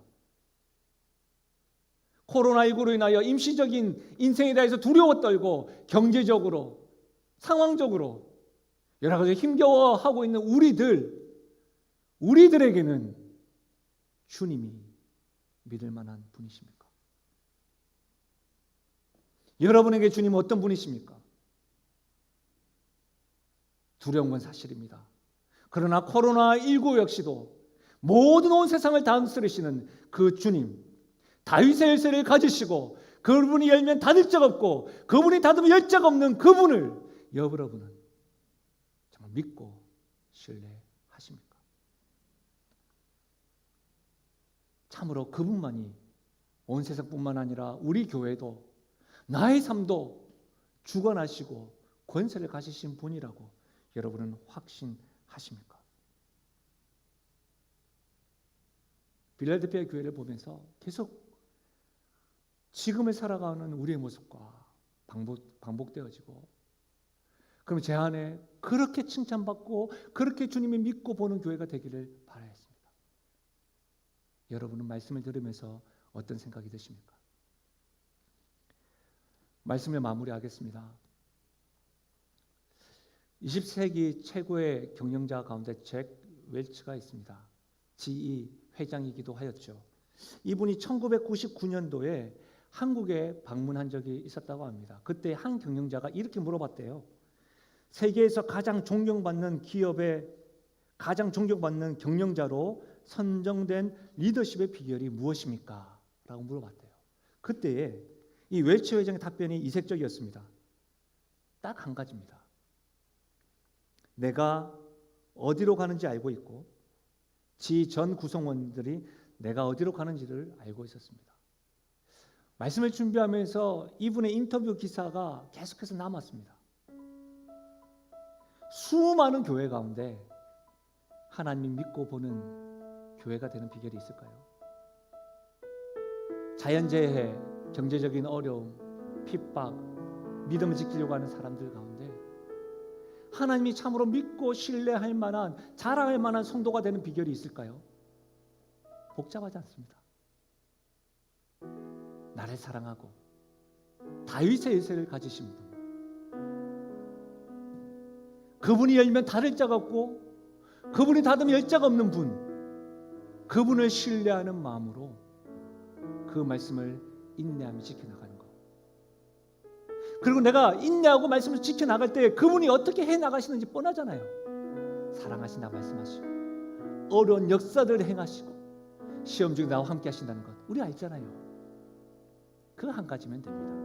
코로나19로 인하여 임시적인 인생에 대해서 두려워 떨고 경제적으로 상황적으로 여러 가지 힘겨워하고 있는 우리들에게는 주님이 믿을 만한 분이십니까? 여러분에게 주님은 어떤 분이십니까? 두려운 건 사실입니다. 그러나 코로나19 역시도 모든 온 세상을 다스리시는 그 주님, 다윗의 열쇠를 가지시고 그분이 열면 닫을 자가 없고 그분이 닫으면 열 자가 없는 그분을 여러분은 정말 믿고 신뢰하십니까? 참으로 그분만이 온 세상뿐만 아니라 우리 교회도 나의 삶도 주관하시고 권세를 가지신 분이라고 여러분은 확신하십니까? 빌라델피아 교회를 보면서 계속 지금을 살아가는 우리의 모습과 반복되어지고 그럼 제 안에 그렇게 칭찬받고 그렇게 주님이 믿고 보는 교회가 되기를 바라겠습니다. 여러분은 말씀을 들으면서 어떤 생각이 드십니까? 말씀을 마무리하겠습니다. 20세기 최고의 경영자 가운데 잭 웰치가 있습니다. GE 회장이기도 하였죠. 이분이 1999년도에 한국에 방문한 적이 있었다고 합니다. 그때 한 경영자가 이렇게 물어봤대요. 세계에서 가장 존경받는 기업의 가장 존경받는 경영자로 선정된 리더십의 비결이 무엇입니까? 라고 물어봤대요. 그때에 이 웰치 회장의 답변이 이색적이었습니다. 딱 한 가지입니다. 내가 어디로 가는지 알고 있고 지 전 구성원들이 내가 어디로 가는지를 알고 있었습니다. 말씀을 준비하면서 이분의 인터뷰 기사가 계속해서 남았습니다. 수많은 교회 가운데 하나님 믿고 보는 교회가 되는 비결이 있을까요? 자연재해, 경제적인 어려움, 핍박, 믿음을 지키려고 하는 사람들 가운데 하나님이 참으로 믿고 신뢰할 만한 자랑할 만한 성도가 되는 비결이 있을까요? 복잡하지 않습니다. 나를 사랑하고 다윗의 열쇠를 가지신 분, 그분이 열면 닫을 자가 없고 그분이 닫으면 열 자가 없는 분, 그분을 신뢰하는 마음으로 그 말씀을 인내하며 지켜나가는 것. 그리고 내가 인내하고 말씀을 지켜나갈 때 그분이 어떻게 해나가시는지 뻔하잖아요. 사랑하신다 말씀하시고 어려운 역사들을 행하시고 시험 중에 나와 함께 하신다는 것 우리 알잖아요. 그 한 가지면 됩니다.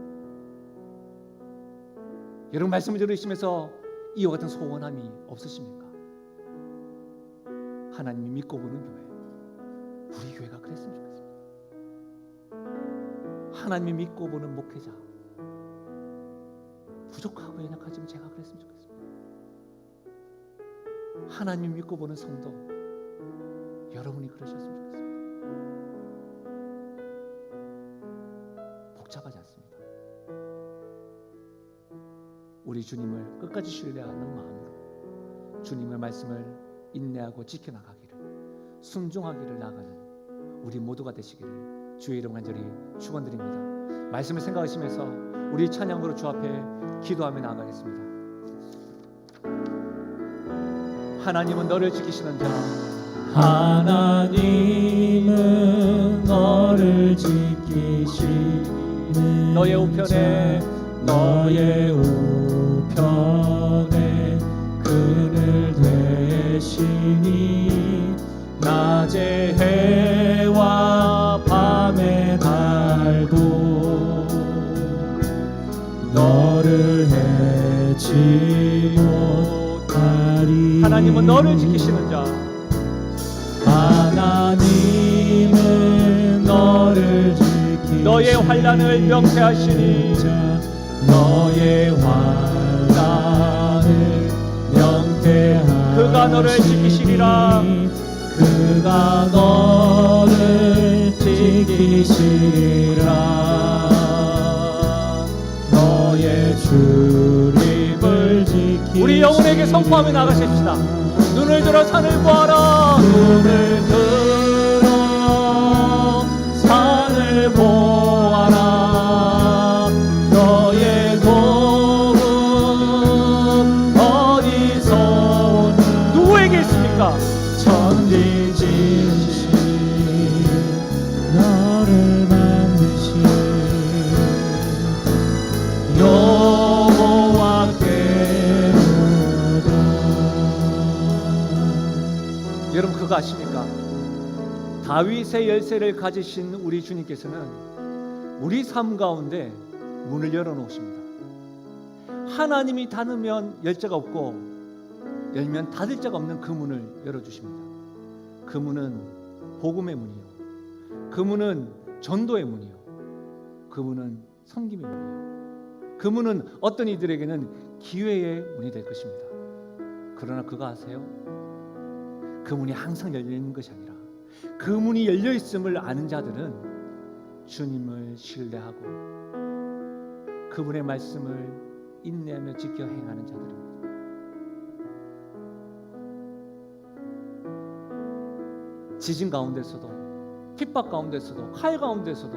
여러분 말씀을 들으시면서 이와 같은 소원함이 없으십니까? 하나님이 믿고 보는 교회, 우리 교회가 그랬으면 좋겠습니다. 하나님이 믿고 보는 목회자, 부족하고 연약하지만 제가 그랬으면 좋겠습니다. 하나님 믿고 보는 성도, 여러분이 그러셨으면 좋겠습니다. 복잡하지 않습니다. 우리 주님을 끝까지 신뢰하는 마음으로 주님의 말씀을 인내하고 지켜나가기를, 순종하기를 나가는 우리 모두가 되시기를 주의 이름 간절히 축원드립니다. 말씀을 생각하시면서 우리 찬양으로 주 앞에 기도하며 나아가겠습니다. 하나님은 너를 지키시는 자, 하나님은 너를 지키시는 너의 우편에 너의 우편에 그늘 되시니 낮의 해와 밤의 달도 너를 해치 못하리. 하나님은 너를 지키시는 자, 하나님은 너를 지키시는 너의 환난을 명쾌하시니 너의 환난을 명쾌하시니 그가 너를 지키시리라. 그가 너를 지키시리라. 너의 출입을 지키시리라. 우리 영혼에게 선포하며 나가십시다. 눈을 들어 산을 보아라. 눈을 들어 산을 보아라. 너의 도움 어디서 오나. 누구에게 있습니까? 천지지으신 너를 만드신 여호와께로다. 여러분 그거 아십니까? 다윗의 열쇠를 가지신 우리 주님께서는 우리 삶 가운데 문을 열어놓으십니다. 하나님이 닫으면 열 자가 없고 열면 닫을 자가 없는 그 문을 열어주십니다. 그 문은 복음의 문이요, 그 문은 전도의 문이요, 그 문은 섬김의 문이요, 그 문은 어떤 이들에게는 기회의 문이 될 것입니다. 그러나 그거 아세요? 그 문이 항상 열려있는 것이 아니라 그 문이 열려있음을 아는 자들은 주님을 신뢰하고 그분의 말씀을 인내하며 지켜 행하는 자들입니다. 지진 가운데서도, 핍박 가운데서도, 칼 가운데서도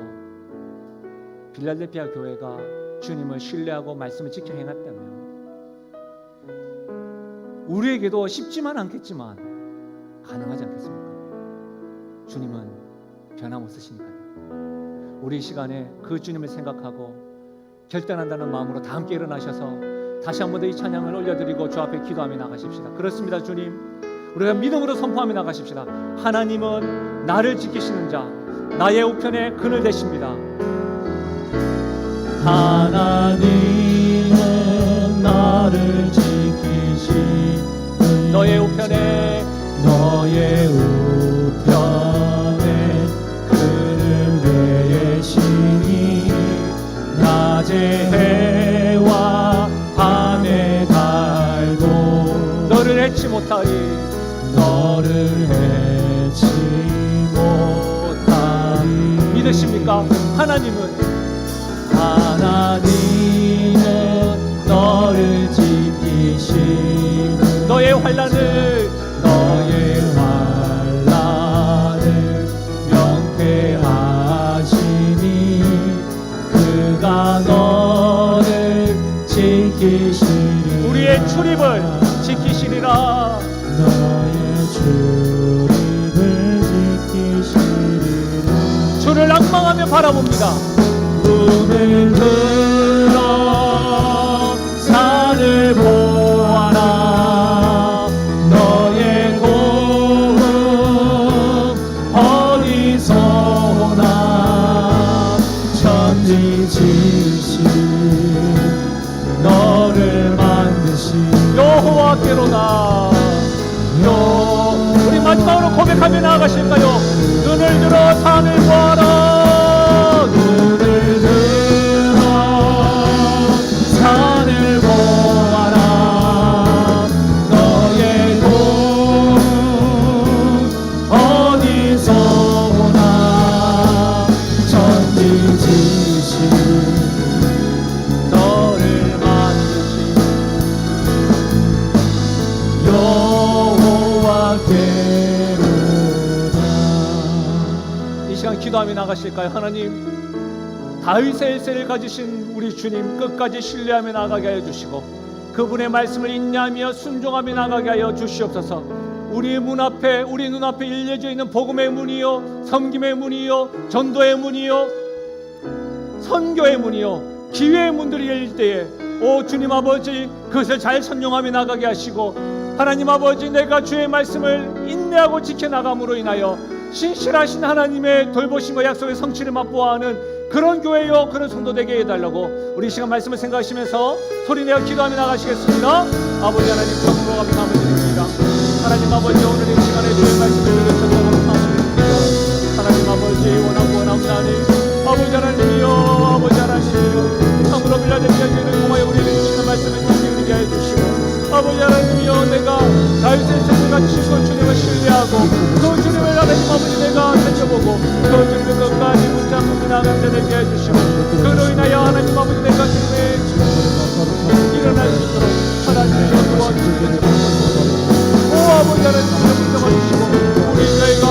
빌라델피아 교회가 주님을 신뢰하고 말씀을 지켜 행했다면 우리에게도 쉽지만 않겠지만 가능하지 않겠습니까? 주님은 변함없으시니까요. 우리 이 시간에 그 주님을 생각하고 결단한다는 마음으로 다 함께 일어나셔서 다시 한 번 더 이 찬양을 올려드리고 주 앞에 기도하며 나가십시다. 그렇습니다. 주님, 우리가 믿음으로 선포하며 나가십시다. 하나님은 나를 지키시는 자, 나의 우편에 그늘 되십니다. 하나님은 나를 지키시는 너의 우편에 너의 우편에 그늘 되시니 낮의 해와 밤의 달도 너를 해치 못하리. 너를 해치 못하리. 믿으십니까? 하나님은 너를 지키시는 너의 환난을 명쾌하시니 그가 너를 지키시리라. 우리의 출입을 지키시리라. 너의 출입을 지키시리라. 주를 낭망하며 바라봅니다. 눈을 들어 산을 보아라. 너의 도움 어디서 오나. 천지 지으신 너를 만드신 여호와께로다. 우리 마지막으로 고백하며 나아가실까요? 눈을 들어 산을 보아라. 눈을 들어 산을 보아라. 너의 도움 어디서 오나. 천지지신 너를 만드신 여호와께로다. 이 시간 기도하며 나가실까요? 하나님, 다윗의 일세를 가지신 우리 주님 끝까지 신뢰하며 나가게 하여 주시고, 그분의 말씀을 인내하며 순종하며 나가게 하여 주시옵소서. 우리 문 앞에, 우리 눈앞에 열려져 있는 복음의 문이요, 섬김의 문이요, 전도의 문이요, 선교의 문이요, 기회의 문들이 열릴 때에 오 주님 아버지, 그것을 잘 선용하며 나가게 하시고, 하나님 아버지, 내가 주의 말씀을 인내하고 지켜나감으로 인하여 신실하신 하나님의 돌보심과 약속의 성취를 맛보아하는 그런 교회요, 그런 성도 되게 해달라고 우리 시간 말씀을 생각하시면서 소리내어 기도하며 나가시겠습니다. 아버지 하나님, 참으로 감히 감사드립니다. 하나님 아버지, 오늘 이 시간에 주의 말씀을 들으셔서 감사합니다. 하나님 아버지, 원하옵나니 아버지 하나님이여, 아버지 하나님이여, 참으로 빌라델피아 교회를 통하여 우리에게 주시는 말씀을 듣게 하여 주시고, 아버지 하나님이여, 내가 다윗의 생명과 주시고 주님을 신뢰하고 그 주님을 하나님 아버지 내가 살펴보고 그 주님을 끝까지 붙잡고 나가는 자 되게 해주시고, 그로 인하여 하나님 아버지 내가 주님의 일어날 수 있도록 하나님의 도와주시옵소서. 오 아버지 하나님, 우리를 붙잡아주시고 우리 교회가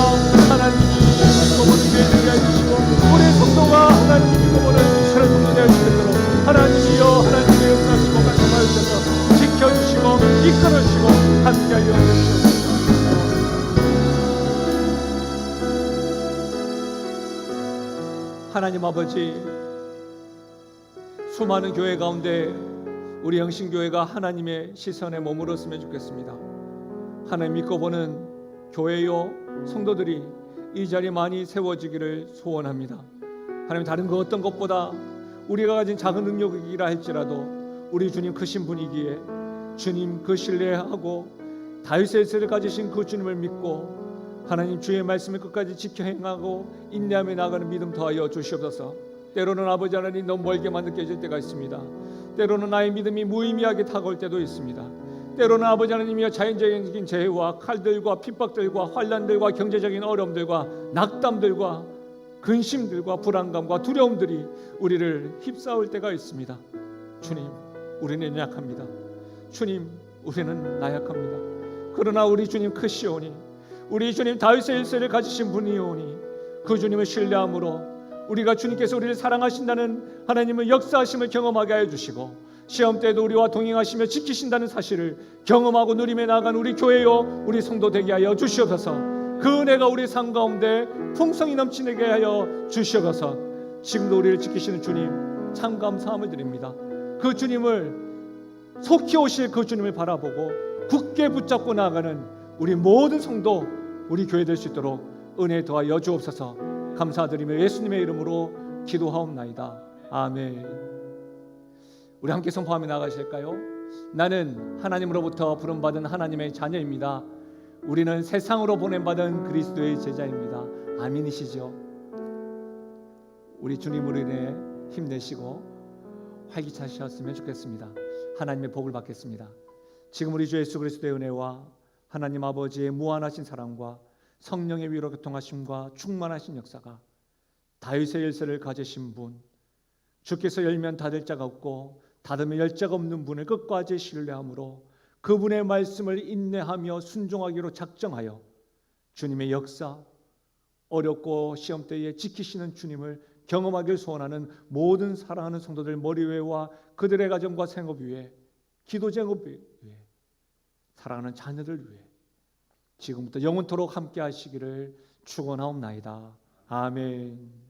하나님이 믿고보는 교회 되게 해주시고, 우리 성도가 하나님이 믿고보는 그런 성도 되게 해주시도록 하나님이여, 하나님의 역사하시고 말씀하여 주셔서 지켜주시고 이끌어주시고 함께하여 주시옵소서. 하나님 아버지, 수많은 교회 가운데 우리 영신교회가 하나님의 시선에 머물렀으면 좋겠습니다. 하나님 믿고 보는 교회요, 성도들이 이 자리에 많이 세워지기를 소원합니다. 하나님, 다른 그 어떤 것보다 우리가 가진 작은 능력이라 할지라도 우리 주님 크신 분이기에 주님 그 신뢰하고 다윗의 세를 가지신 그 주님을 믿고 하나님 주의 말씀을 끝까지 지켜 행하고 인내하며 나가는 믿음 더하여 주시옵소서. 때로는 아버지 하나님 너무 멀게만 느껴질 때가 있습니다. 때로는 나의 믿음이 무의미하게 다가올 때도 있습니다. 때로는 아버지 하나님이여, 자연적인 재해와 칼들과 핍박들과 환난들과 경제적인 어려움들과 낙담들과 근심들과 불안감과 두려움들이 우리를 휩싸을 때가 있습니다. 주님, 우리는 약합니다. 주님, 우리는 나약합니다. 그러나 우리 주님 크시오니, 우리 주님 다윗의 일세를 가지신 분이오니 그 주님을 신뢰함으로 우리가 주님께서 우리를 사랑하신다는 하나님의 역사하심을 경험하게 하여 주시고, 시험 때도 우리와 동행하시며 지키신다는 사실을 경험하고 누리며 나아간 우리 교회요, 우리 성도 되게 하여 주시옵소서. 그 은혜가 우리 삶 가운데 풍성히 넘치게 하여 주시옵소서. 지금도 우리를 지키시는 주님 참 감사함을 드립니다. 그 주님을 속히 오실 그 주님을 바라보고 굳게 붙잡고 나아가는 우리 모든 성도, 우리 교회 될 수 있도록 은혜 더하여 주옵소서. 감사드리며 예수님의 이름으로 기도하옵나이다. 아멘. 우리 함께 선포하며 나가실까요? 나는 하나님으로부터 부름받은 하나님의 자녀입니다. 우리는 세상으로 보냄받은 그리스도의 제자입니다. 아멘이시죠? 우리 주님으로 인해 힘내시고 활기차셨으면 좋겠습니다. 하나님의 복을 받겠습니다. 지금 우리 주 예수 그리스도의 은혜와 하나님 아버지의 무한하신 사랑과 성령의 위로 교통하심과 충만하신 역사가 다윗의 일세를 가지신 분, 주께서 열면 닫을 자가 없고 닫으면 열 자가 없는 분을 끝까지 신뢰함으로 그분의 말씀을 인내하며 순종하기로 작정하여 주님의 역사, 어렵고 시험 때에 지키시는 주님을 경험하길 소원하는 모든 사랑하는 성도들 머리 위와 그들의 가정과 생업 위에, 기도 제목 위에, 사랑하는 자녀들 위해 지금부터 영원토록 함께 하시기를 축원하옵나이다. 아멘.